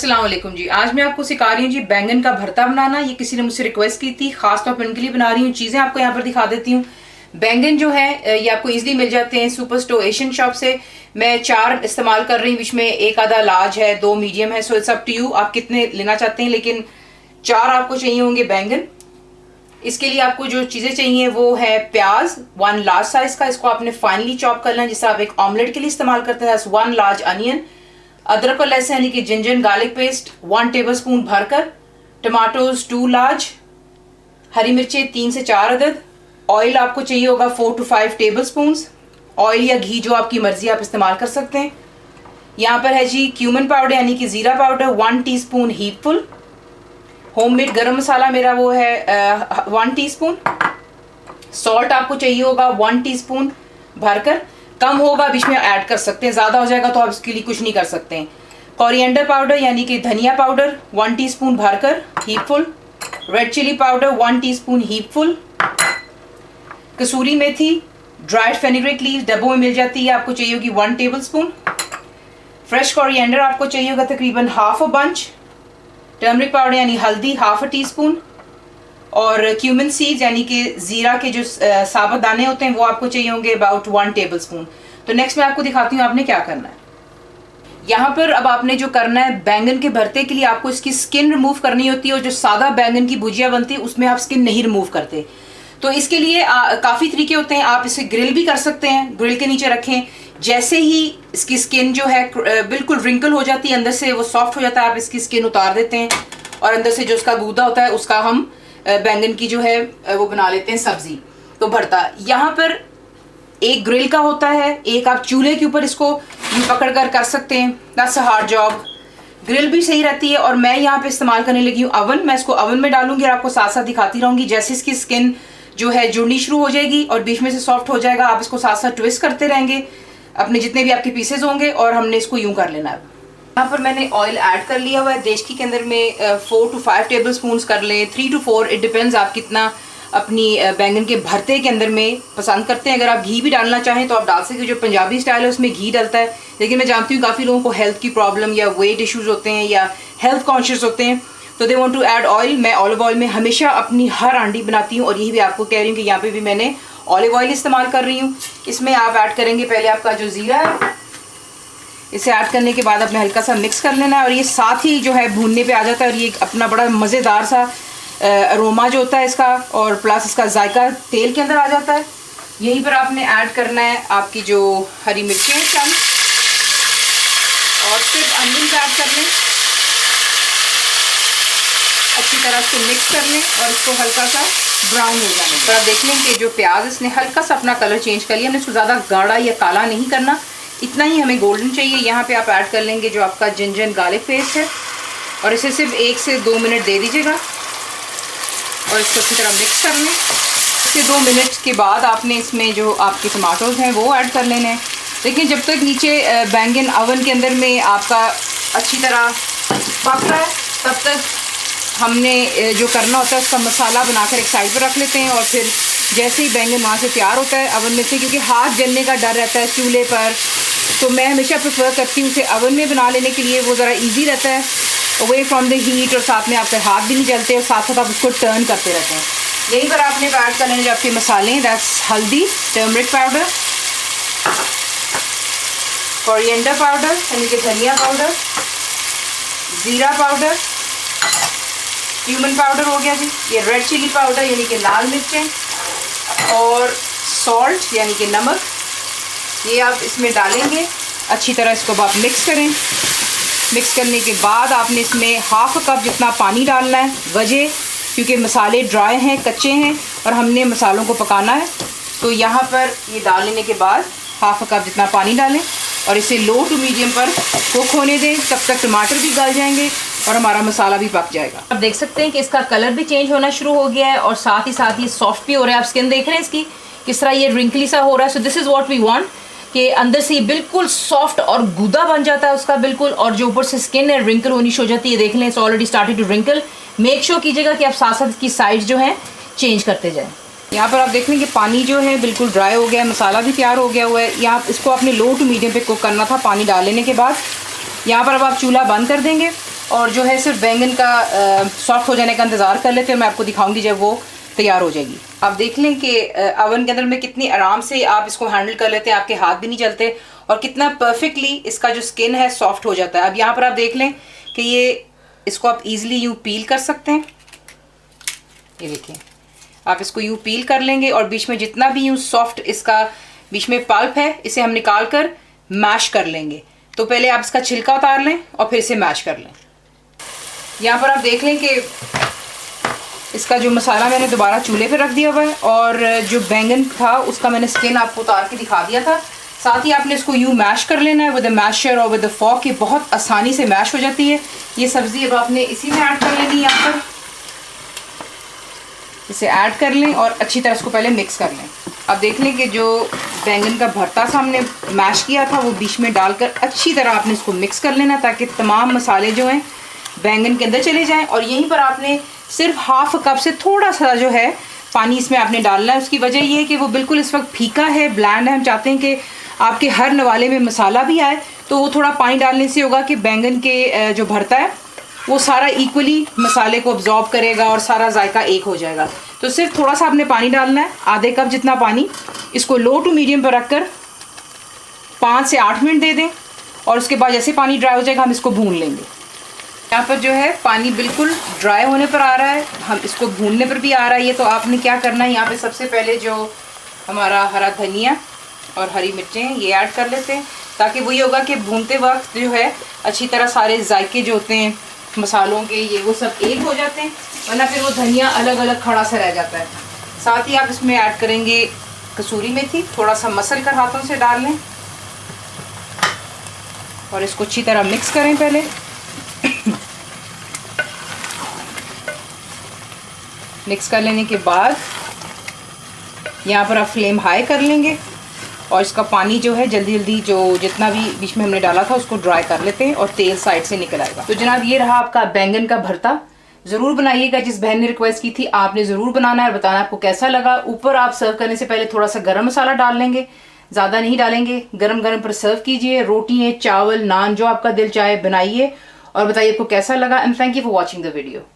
अस्सलाम वालेकुम जी। आज मैं आपको सिखा रही हूँ जी बैंगन का भरता बनाना। ये किसी ने मुझसे रिक्वेस्ट की थी, खास तौर पर उनके लिए बना रही हूँ। चीज़ें आपको यहाँ पर दिखा देती हूँ। बैंगन जो है ये आपको इजीली मिल जाते हैं सुपर स्टोर एशियन शॉप से। मैं 4 इस्तेमाल कर रही हूँ, बीच में एक आधा लार्ज है, 2 मीडियम है। So it's up to you, आप कितने लेना चाहते हैं, लेकिन 4 आपको चाहिए होंगे बैंगन। इसके लिए आपको जो चीज़ें चाहिए वो है प्याज 1 लार्ज साइज का, इसको आपने फाइनली चॉप करना है जिससे आप एक ऑमलेट के लिए इस्तेमाल करते हैं। 1 लार्ज अनियन, अदरक और लहसुन यानी कि जिंजर गार्लिक पेस्ट 1 टेबलस्पून भरकर, टमाटोज 2 लार्ज, हरी मिर्चें 3 से 4 अदद, ऑयल आपको चाहिए होगा 4 to 5 टेबलस्पून। ऑयल या घी जो आपकी मर्जी आप इस्तेमाल कर सकते हैं। यहाँ पर है जी क्यूमन पाउडर यानी कि जीरा पाउडर 1 टीस्पून हीपफुल। होममेड गरम मसाला मेरा वो है 1 टीस्पून। सॉल्ट आपको चाहिए होगा 1 टीस्पून भरकर, कम होगा बीच में ऐड कर सकते हैं, ज़्यादा हो जाएगा तो आप इसके लिए कुछ नहीं कर सकते हैं। कोरिएंडर पाउडर यानी कि धनिया पाउडर 1 टीस्पून भरकर heapful. Red chilli powder 1 teaspoon heapful. कसूरी मेथी ड्राइड फेनुग्रीक लीव्स डब्बों में मिल जाती है, आपको चाहिए होगी 1 टेबलस्पून। फ्रेश कोरिएंडर आपको चाहिए होगा तकरीबन half a bunch. Turmeric powder यानी हल्दी हाफ अ टीस्पून। और क्यूमिन सीड्स यानी कि जीरा के जो साबुत दाने होते हैं वो आपको चाहिए होंगे अबाउट 1 टेबलस्पून। तो नेक्स्ट मैं आपको दिखाती हूँ आपने क्या करना है। यहाँ पर अब आपने जो करना है, बैंगन के भरते के लिए आपको इसकी स्किन रिमूव करनी होती है, और जो सादा बैंगन की भुजिया बनती है उसमें आप स्किन नहीं रिमूव करते। तो इसके लिए काफ़ी तरीके होते हैं। आप इसे ग्रिल भी कर सकते हैं, ग्रिल के नीचे रखें, जैसे ही इसकी स्किन जो है बिल्कुल रिंकल हो जाती है, अंदर से वो सॉफ्ट हो जाता है, आप इसकी स्किन उतार देते हैं और अंदर से जो उसका गूदा होता है उसका हम बैंगन की जो है वो बना लेते हैं सब्जी। तो भरता यहाँ पर एक ग्रिल का होता है, एक आप चूल्हे के ऊपर इसको यूँ पकड़ कर सकते हैं। That's a hard job. Grill भी सही रहती है, और मैं यहाँ पे इस्तेमाल करने लगी हूँ अवन। मैं इसको अवन में डालूंगी और आपको साथ साथ दिखाती रहूँगी। जैसे इसकी स्किन जो है जुड़नी शुरू हो जाएगी और बीच में से सॉफ्ट हो जाएगा, आप इसको साथ साथ ट्विस्ट करते रहेंगे अपने जितने भी आपके पीसेज होंगे, और हमने इसको यूँ कर लेना है। यहाँ पर मैंने ऑयल ऐड कर लिया हुआ है। देशकी के अंदर में 4 to 5 टेबल स्पून कर लें, 3 to 4, इट डिपेंड्स आप कितना अपनी बैंगन के भरते के अंदर में पसंद करते हैं। अगर आप घी भी डालना चाहें तो आप डाल सकते हैं, जो पंजाबी स्टाइल है उसमें घी डलता है। लेकिन मैं जानती हूँ काफ़ी लोगों को हेल्थ की प्रॉब्लम या वेट इश्यूज़ होते हैं या हेल्थ कॉन्शियस होते हैं, तो they want to add oil. मैं ऑलिव ऑयल में हमेशा अपनी हर आंडी बनाती हूँ, और यही भी आपको कह रही हूँ कि यहाँ पर भी मैंने ऑलिव ऑयल इस्तेमाल कर रही हूँ। इसमें आप ऐड करेंगे पहले आपका जो ज़ीरा है, इसे ऐड करने के बाद आपने हल्का सा मिक्स कर लेना है, और ये साथ ही जो है भूनने पे आ जाता है, और ये अपना बड़ा मज़ेदार सा अरोमा जो होता है इसका, और प्लस इसका जायका तेल के अंदर आ जाता है। यहीं पर आपने ऐड करना है आपकी जो हरी मिर्चें चंद, और सिर्फ अनियन ऐड कर लें, अच्छी तरह से मिक्स कर लें और इसको हल्का सा ब्राउन हो जाने। तो आप देख लें कि जो प्याज इसने हल्का सा अपना कलर चेंज कर लिया। हमने इसको ज़्यादा गाढ़ा या काला नहीं करना, इतना ही हमें गोल्डन चाहिए। यहाँ पे आप ऐड कर लेंगे जो आपका जिंजर गार्लिक पेस्ट है, और इसे सिर्फ 1 से 2 मिनट दे दीजिएगा, और इसको अच्छी तरह मिक्स कर लें। इसके 2 मिनट के बाद आपने इसमें जो आपके टमाटोज़ हैं वो ऐड कर लेने हैं। लेकिन जब तक नीचे बैंगन अवन के अंदर में आपका अच्छी तरह पक रहा है, तब तक हमने जो करना होता है उसका मसाला बनाकर एक साइड पर रख लेते हैं। और फिर जैसे ही बैंगन वहाँ से तैयार होता है अवन में से, क्योंकि हाथ जलने का डर रहता है चूल्हे पर, तो मैं हमेशा प्रेफर करती हूँ उसे अवन में बना लेने के लिए। वो ज़रा इजी रहता है, अवे फ्रॉम द हीट, और साथ में आपके हाथ भी नहीं जलते, और साथ साथ आप उसको टर्न करते रहते हैं। यहीं पर आपने ऐड कर लेने जो आपके मसाले हैं, दैट्स हल्दी, टर्मरिक पाउडर, कोरिएंडर पाउडर यानी कि धनिया पाउडर, ज़ीरा पाउडर, क्यूमन पाउडर हो गया जी, ये रेड चिली पाउडर यानी कि लाल मिर्चें, और सॉल्ट यानी कि नमक, ये आप इसमें डालेंगे। अच्छी तरह इसको आप मिक्स करें। मिक्स करने के बाद आपने इसमें हाफ कप जितना पानी डालना है, वजह क्योंकि मसाले ड्राई हैं, कच्चे हैं, और हमने मसालों को पकाना है। तो यहाँ पर ये डाल लेने के बाद हाफ कप जितना पानी डालें, और इसे लो टू मीडियम पर कुक होने दें। तब तक टमाटर भी गल जाएंगे और हमारा मसाला भी पक जाएगा। आप देख सकते हैं कि इसका कलर भी चेंज होना शुरू हो गया है, और साथ ही ये सॉफ्ट भी हो रहा है। आप स्किन देख रहे हैं इसकी किस तरह ये रिंकली सा हो रहा है। So this is what we want, कि अंदर से ये बिल्कुल सॉफ्ट और गुदा बन जाता है उसका बिल्कुल, और जो ऊपर से स्किन है रिंकल होनी शुरू हो जाती है। देख लें it's already started to wrinkle. Make sure कीजिएगा कि आप साथ साथ इसकी साइड्स जो हैं चेंज करते जाएँ। यहाँ पर आप देख लें कि पानी जो है बिल्कुल ड्राई हो गया है, मसाला भी तैयार हो गया हुआ है। यहाँ इसको आपने लो टू मीडियम पे कुक करना था पानी डाल लेने के बाद। यहाँ पर अब आप चूल्हा बंद कर देंगे और जो है सिर्फ बैंगन का सॉफ्ट हो जाने का इंतज़ार कर लेते हैं। मैं आपको दिखाऊंगी जब वो तैयार हो जाएगी। आप देख लें कि ओवन के अंदर में कितनी आराम से आप इसको हैंडल कर लेते हैं, आपके हाथ भी नहीं चलते और कितना परफेक्टली इसका जो स्किन है सॉफ्ट हो जाता है। अब यहाँ पर आप देख लें कि ये इसको आप इजीली यूँ पील कर सकते हैं। ये देखिए, आप इसको यूँ पील कर लेंगे और बीच में जितना भी यूँ सॉफ्ट इसका बीच में पल्प है इसे हम निकाल कर मैश कर लेंगे। तो पहले आप इसका छिलका उतार लें और फिर इसे मैश कर लें। यहाँ पर आप देख लें कि इसका जो मसाला मैंने दोबारा चूल्हे पे रख दिया हुआ है और जो बैंगन था उसका मैंने स्किन आपको उतार के दिखा दिया था। साथ ही आपने इसको यूँ मैश कर लेना है विद द मैशर और विद द फॉर्क। ये बहुत आसानी से मैश हो जाती है। ये सब्ज़ी अब आपने इसी में ऐड कर लेनी है। यहाँ पर इसे ऐड कर लें और अच्छी तरह इसको पहले मिक्स कर लें। अब देख लें कि जो बैंगन का भरता सा हमने मैश किया था वो बीच में डालकर अच्छी तरह आपने इसको मिक्स कर लेना ताकि तमाम मसाले जो हैं बैंगन के अंदर चले जाएं। और यहीं पर आपने सिर्फ हाफ कप से थोड़ा सा जो है पानी इसमें आपने डालना है। उसकी वजह ये है कि वो बिल्कुल इस वक्त फीका है, ब्लैंड है। हम चाहते हैं कि आपके हर नवाले में मसाला भी आए, तो वो थोड़ा पानी डालने से होगा कि बैंगन के जो भरता है वो सारा इक्वली मसाले को अब्जॉर्ब करेगा और सारा जायका एक हो जाएगा। तो सिर्फ थोड़ा सा आपने पानी डालना है, आधे कप जितना पानी। इसको लो टू मीडियम पर रखकर 5 से 8 मिनट दे दें और उसके बाद जैसे पानी ड्राई हो जाएगा हम इसको भून लेंगे। यहाँ पर जो है पानी बिल्कुल ड्राई होने पर आ रहा है, हम इसको भूनने पर भी आ रहा है। ये तो आपने क्या करना है, यहाँ पे सबसे पहले जो हमारा हरा धनिया और हरी मिर्चें ये ऐड कर लेते हैं ताकि वही होगा कि भूनते वक्त जो है अच्छी तरह सारे जायके जो होते हैं मसालों के ये वो सब एक हो जाते हैं, वरना फिर वो धनिया अलग अलग खड़ा सा रह जाता है। साथ ही आप इसमें ऐड करेंगे कसूरी मेथी, थोड़ा सा मसल कर हाथों से डाल लें और इसको अच्छी तरह मिक्स करें पहले। मिक्स कर लेने के बाद यहाँ पर आप फ्लेम हाई कर लेंगे और इसका पानी जो है जल्दी जल्दी जो जितना भी बीच में हमने डाला था उसको ड्राई कर लेते हैं और तेल साइड से निकल आएगा। तो जनाब ये रहा आपका बैंगन का भरता। ज़रूर बनाइएगा, जिस बहन ने रिक्वेस्ट की थी आपने ज़रूर बनाना है और बताना आपको कैसा लगा। ऊपर आप सर्व करने से पहले थोड़ा सा गरम मसाला डाल लेंगे, ज़्यादा नहीं डालेंगे। गरम गरम पर सर्व कीजिए, रोटी चावल नान जो आपका दिल चाहे बनाइए और बताइए आपको कैसा लगा। And thank you for watching the video.